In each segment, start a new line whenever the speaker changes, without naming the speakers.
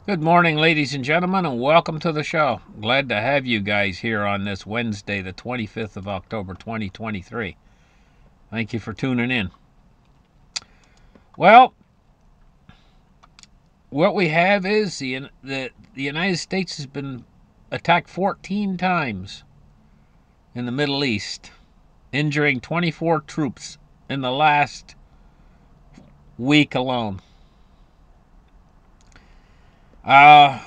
Good morning, ladies and gentlemen, and welcome to the show. Glad to have you guys here on this Wednesday, the 25th of October, 2023. Thank you for tuning in. Well, what we have is the United States has been attacked 14 times in the Middle East, injuring 24 troops in the last week alone. I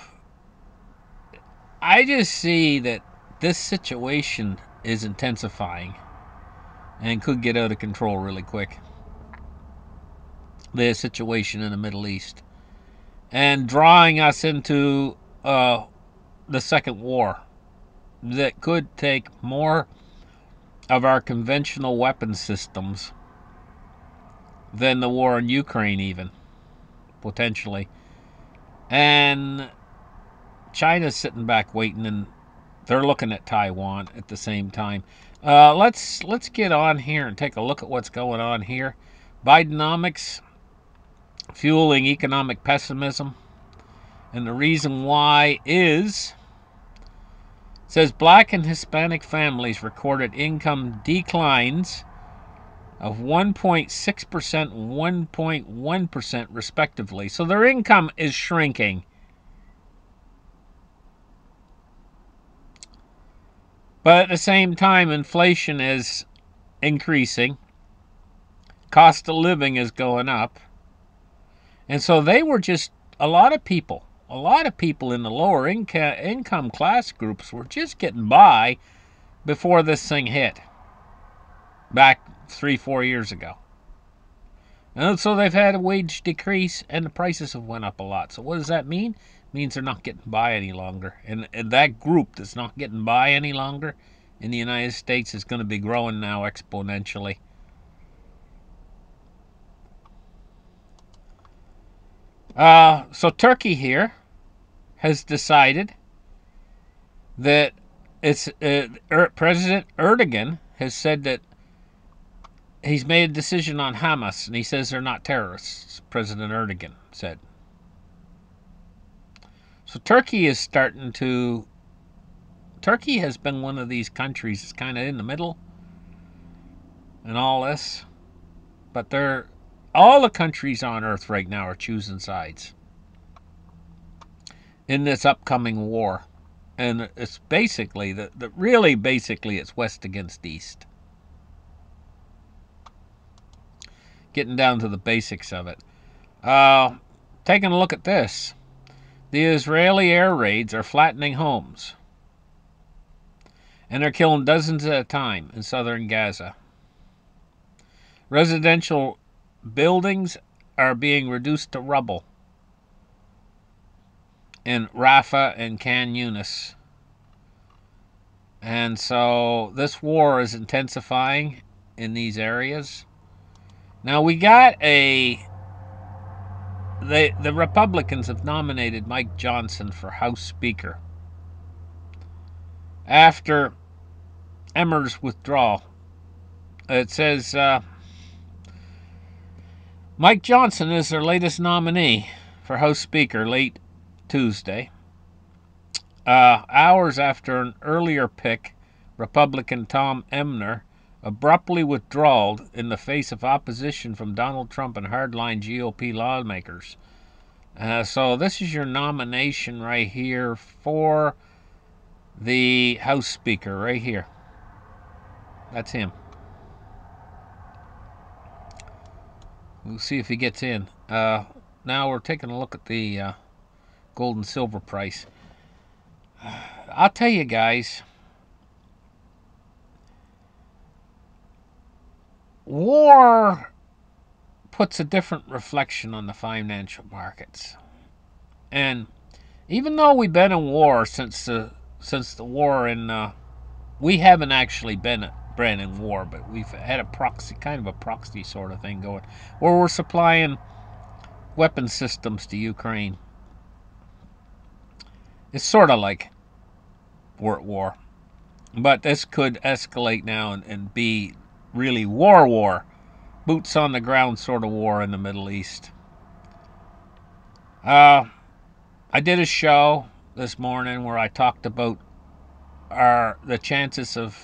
just see that this situation is intensifying and could get out of control really quick. The situation in the Middle East and drawing us into the second war that could take more of our conventional weapon systems than the war in Ukraine, even potentially. And China's sitting back waiting, and they're looking at Taiwan at the same time. Let's get on here and take a look at what's going on here. Bidenomics fueling economic pessimism, and the reason why is, it says black and Hispanic families recorded income declines of 1.6% and 1.1% respectively. So their income is shrinking. But at the same time, inflation is increasing. Cost of living is going up. And so they were just, a lot of people in the lower income class groups were just getting by before this thing hit back 3-4 years ago. And so they've had a wage decrease and the prices have went up a lot. So what does that mean? It means they're not getting by any longer. And that group that's not getting by any longer in the United States is going to be growing now exponentially. So Turkey here has decided that it's President Erdogan has said that he's made a decision on Hamas, and he says they're not terrorists. President Erdogan said. So Turkey is starting to. Turkey has been one of these countries that's kind of in the middle and all this, but they're. All the countries on earth right now are choosing sides in this upcoming war. And it's basically, really basically, it's West against East. Getting down to the basics of it. Taking a look at this. The Israeli air raids are flattening homes. And they're killing dozens at a time in southern Gaza. Residential buildings are being reduced to rubble in Rafah and Khan Yunis. And so this war is intensifying in these areas. Now we got the Republicans have nominated Mike Johnson for House Speaker after Emmer's withdrawal. It says Mike Johnson is their latest nominee for House Speaker late Tuesday, hours after an earlier pick, Republican Tom Emmer, abruptly withdrawed in the face of opposition from Donald Trump and hardline GOP lawmakers. So this is your nomination right here for the House Speaker, right here. That's him. We'll see if he gets in. Now we're taking a look at the gold and silver price. I'll tell you guys, war puts a different reflection on the financial markets. And even though we've been in war since the war in, we haven't actually been in war, but we've had a proxy, kind of a proxy sort of thing going, where we're supplying weapon systems to Ukraine. It's sort of like we're at war. But this could escalate now and be really war. Boots on the ground sort of war in the Middle East. I did a show this morning where I talked about the chances of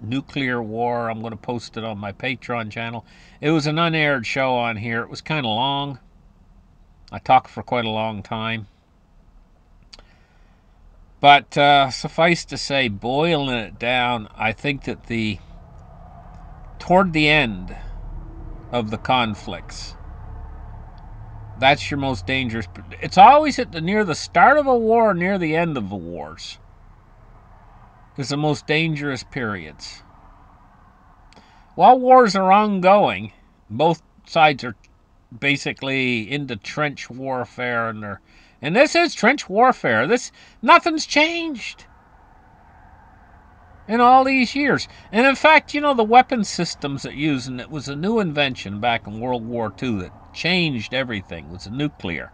nuclear war. I'm going to post it on my Patreon channel. It was an unaired show on here. It was kind of long. I talked for quite a long time. But suffice to say, boiling it down, I think that toward the end of the conflicts, that's your most dangerous. It's always near the start of a war, near the end of the wars, is the most dangerous periods. While wars are ongoing, both sides are basically into trench warfare, and this is trench warfare. Nothing's changed in all these years. And in fact, the weapon systems that using it was a new invention back in World War II that changed everything. It was nuclear.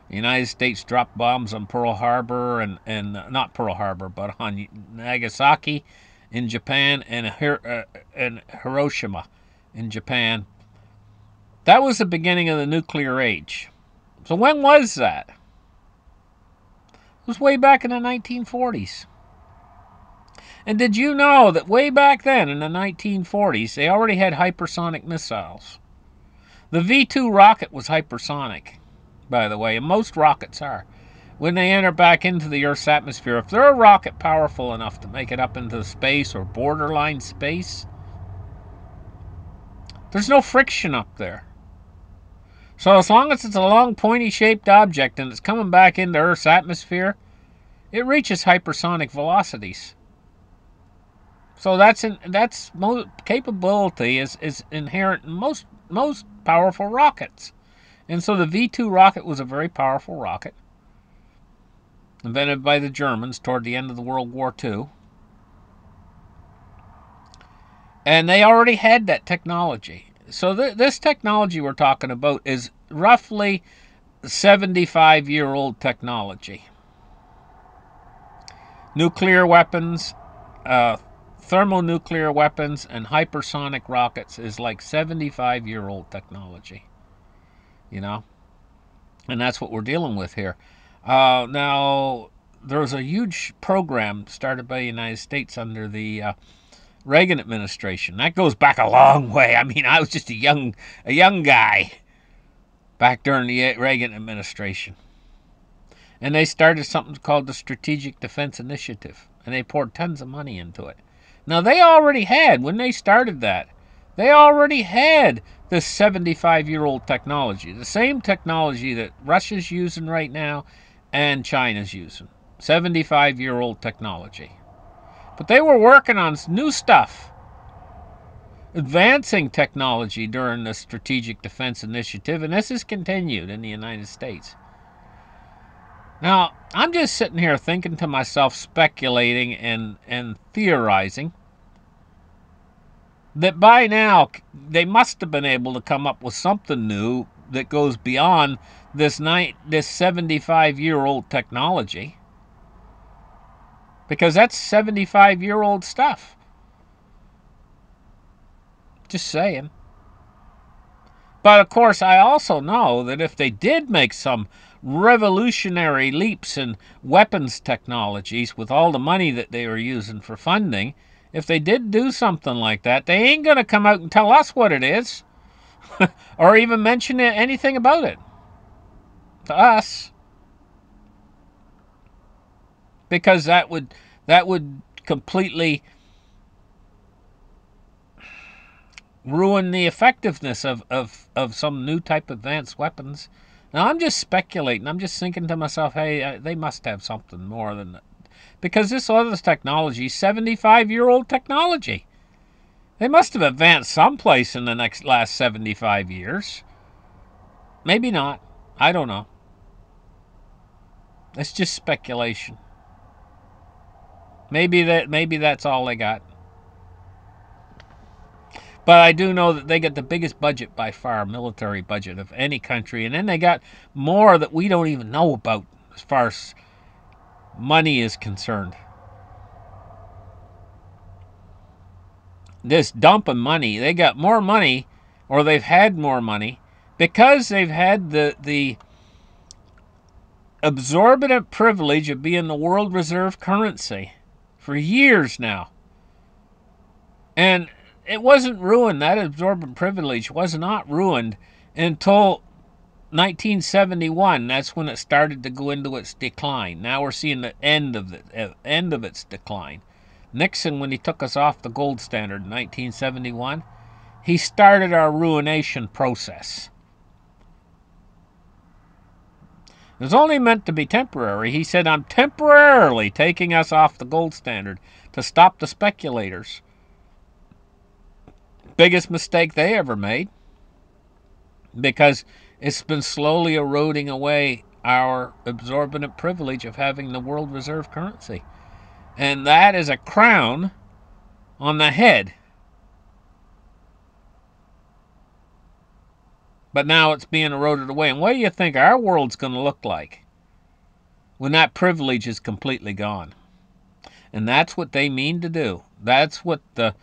The United States dropped bombs on Pearl Harbor and not Pearl Harbor, but on Nagasaki in Japan and Hiroshima in Japan. That was the beginning of the nuclear age. So when was that? It was way back in the 1940s. And did you know that way back then in the 1940s, they already had hypersonic missiles? The V-2 rocket was hypersonic, by the way, and most rockets are. When they enter back into the Earth's atmosphere, if they're a rocket powerful enough to make it up into space or borderline space, there's no friction up there. So as long as it's a long, pointy-shaped object and it's coming back into Earth's atmosphere, it reaches hypersonic velocities. So that's capability is inherent in most powerful rockets. And so the V-2 rocket was a very powerful rocket, invented by the Germans toward the end of the World War II. And they already had that technology. So this technology we're talking about is roughly 75-year-old technology. Nuclear weapons, thermonuclear weapons, and hypersonic rockets is like 75-year-old technology. And that's what we're dealing with here. Now, there was a huge program started by the United States under the Reagan administration. That goes back a long way. I mean, I was just a young guy back during the Reagan administration. And they started something called the Strategic Defense Initiative, and they poured tons of money into it. Now, they already had, when they started that, they already had this 75-year-old technology, the same technology that Russia's using right now and China's using. 75-year-old technology. But they were working on new stuff, advancing technology during the Strategic Defense Initiative, and this has continued in the United States. Now, I'm just sitting here thinking to myself, speculating and theorizing, that by now they must have been able to come up with something new that goes beyond this 75-year-old technology. Because that's 75-year-old stuff. Just saying. But of course, I also know that if they did make some revolutionary leaps in weapons technologies with all the money that they were using for funding, if they did do something like that, they ain't going to come out and tell us what it is. Or even mention anything about it. To us. Because that would completely ruin the effectiveness of some new type of advanced weapons. Now, I'm just speculating. I'm just thinking to myself, hey, they must have something more than that. Because this other technology is 75-year-old technology. They must have advanced someplace in the last 75 years. Maybe not. I don't know. It's just speculation. Maybe that's all they got. But I do know that they got the biggest budget by far, military budget of any country. And then they got more that we don't even know about as far as money is concerned. This dumping money, they got more money, or they've had more money, because they've had the exorbitant privilege of being the world reserve currency for years now. And it wasn't ruined. That exorbitant privilege was not ruined until 1971. That's when it started to go into its decline. Now we're seeing the end of its decline. Nixon, when he took us off the gold standard in 1971, he started our ruination process. It was only meant to be temporary. He said, I'm temporarily taking us off the gold standard to stop the speculators. Biggest mistake they ever made, because it's been slowly eroding away our exorbitant privilege of having the world reserve currency. And that is a crown on the head. But now it's being eroded away. And what do you think our world's going to look like when that privilege is completely gone? And that's what they mean to do. That's what the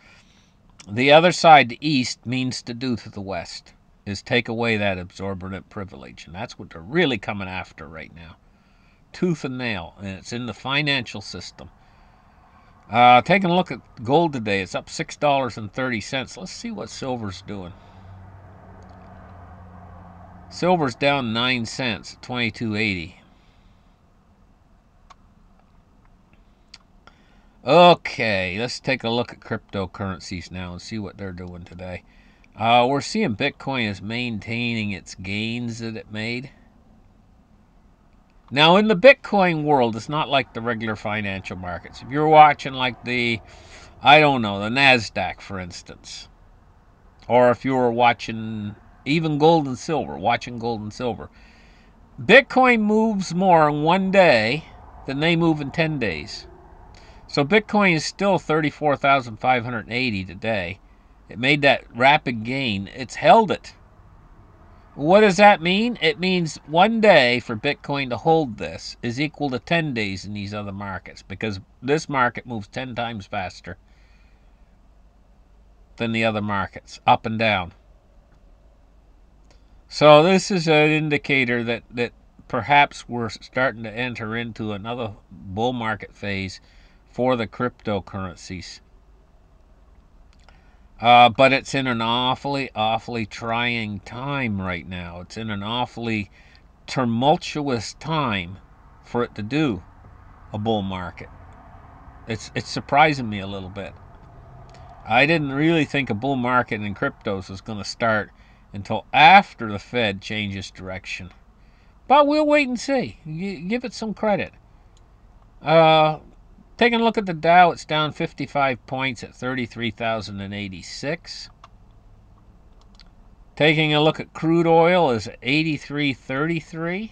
other side, the East, means to do to the West, is take away that exorbitant privilege. And that's what they're really coming after right now. Tooth and nail. And it's in the financial system. Taking a look at gold today, it's up $6.30. Let's see what silver's doing. Silver's down 9 cents, $22.80. Okay, let's take a look at cryptocurrencies now and see what they're doing today. We're seeing Bitcoin is maintaining its gains that it made. Now, in the Bitcoin world, it's not like the regular financial markets. If you're watching like the NASDAQ, for instance, or if you were watching even gold and silver, Bitcoin moves more in one day than they move in 10 days. So Bitcoin is still 34,580 today. It made that rapid gain. It's held it. What does that mean? It means one day for Bitcoin to hold this is equal to 10 days in these other markets, because this market moves 10 times faster than the other markets, up and down. So this is an indicator that perhaps we're starting to enter into another bull market phase for the cryptocurrencies. But it's in an awfully trying time right now. It's in an awfully tumultuous time for it to do a bull market. It's surprising me a little bit. I didn't really think a bull market in cryptos was going to start until after the Fed changes direction. But we'll wait and see. Give it some credit. Taking a look at the Dow, it's down 55 points at 33,086. Taking a look at crude oil is 83.33.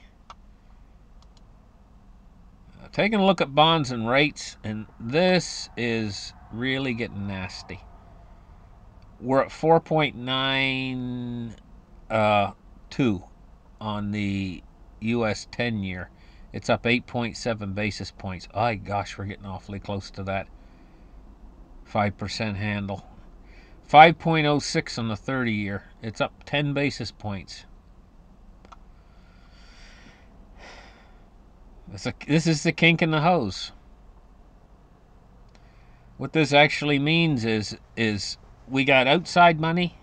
Taking a look at bonds and rates, and this is really getting nasty. We're at 4.92 on the U.S. 10-year. It's up 8.7 basis points. Oh, gosh, we're getting awfully close to that 5% handle. 5.06 on the 30-year. It's up 10 basis points. This is the kink in the hose. What this actually means is we got outside money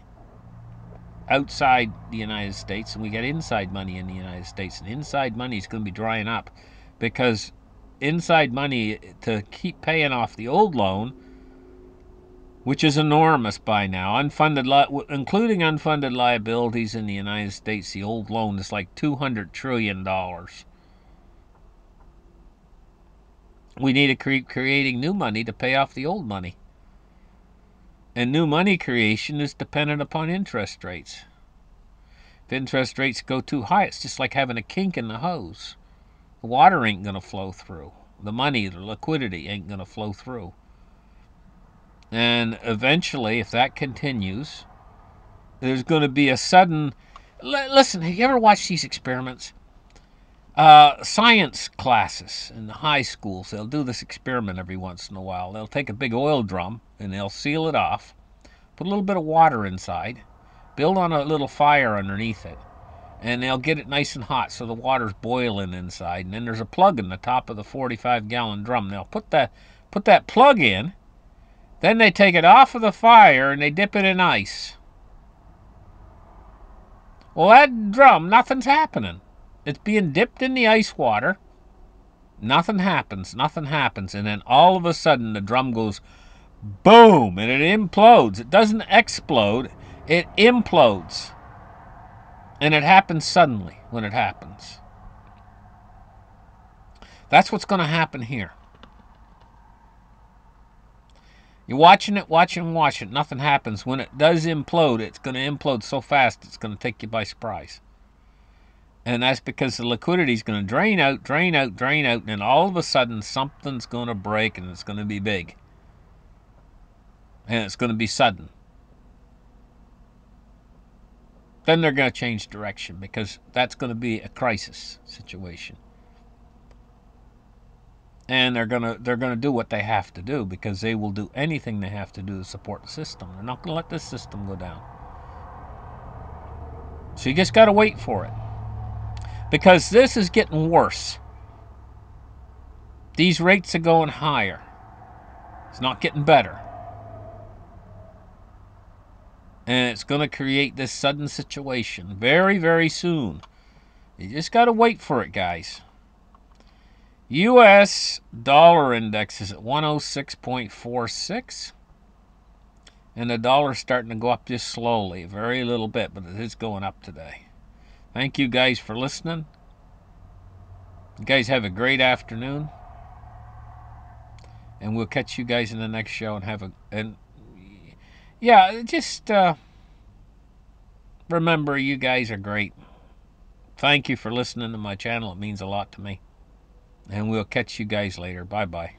outside the United States, and we got inside money in the United States. And inside money is going to be drying up, because inside money, to keep paying off the old loan, which is enormous by now, including unfunded liabilities in the United States, the old loan is like $200 trillion. We need to keep creating new money to pay off the old money. And new money creation is dependent upon interest rates. If interest rates go too high, it's just like having a kink in the hose. The water ain't going to flow through. The money, the liquidity ain't going to flow through. And eventually, if that continues, there's going to be a sudden... Listen, have you ever watched these experiments? Science classes in the high schools, they'll do this experiment every once in a while. They'll take a big oil drum and they'll seal it off, put a little bit of water inside, build on a little fire underneath it, and they'll get it nice and hot so the water's boiling inside. And then there's a plug in the top of the 45-gallon drum. They'll put that plug in, then they take it off of the fire and they dip it in ice. Well, that drum, nothing's happening. It's being dipped in the ice water. Nothing happens, and then all of a sudden the drum goes boom, and it implodes. It doesn't explode, it implodes. And it happens suddenly when it happens. That's what's going to happen here. You're watching it, nothing happens. When it does implode, it's going to implode so fast it's going to take you by surprise. And that's because the liquidity is going to drain out, and then all of a sudden something's going to break, and it's going to be big. And it's going to be sudden. Then they're going to change direction, because that's going to be a crisis situation. And they're going to do what they have to do, because they will do anything they have to do to support the system. They're not going to let this system go down. So you just got to wait for it. Because this is getting worse. These rates are going higher. It's not getting better. And it's going to create this sudden situation very, very soon. You just got to wait for it, guys. U.S. dollar index is at 106.46. And the dollar's starting to go up just slowly. Very little bit, but it is going up today. Thank you guys for listening. You guys have a great afternoon. And we'll catch you guys in the next show just remember, you guys are great. Thank you for listening to my channel. It means a lot to me. And we'll catch you guys later. Bye-bye.